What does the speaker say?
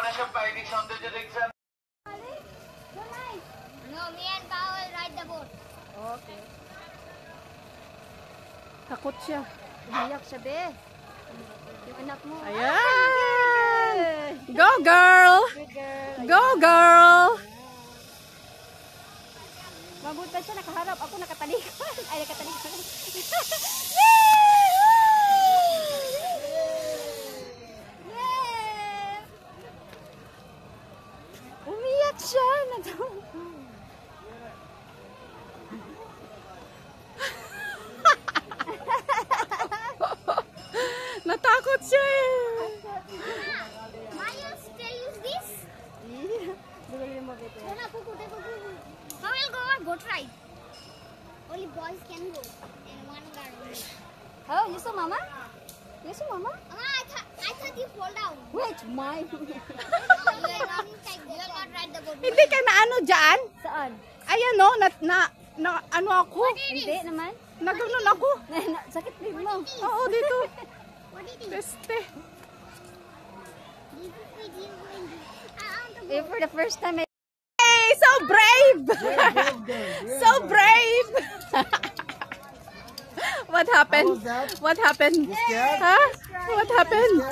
No, me and Pao will ride the boat. Okay. Takot siya. Umiyak siya, be. Yung anak mo. Ayan! Go, girl! Go, girl! Mabuti siya, nakaharap. Ako nakatalikod. Ay, nakatalikod. Umiyak siya. Natakot siya eh. Maya still use this? Bigyan mo dito. How will go on boat ride? Only boys can go. And one girl only. Oh, you saw mama? You saw mama? Mama, I thought you fall down. Wait, my. No, you will not ride the boat. Hindi ka na ano dyan? Saan? Ayan no, na ano ako? Hindi naman. Nagano'n ako. Sakit din mo. Oo, dito. What did you Peste. For the first time, Hey, so brave! So brave! What happened? What happened? Huh? What happened?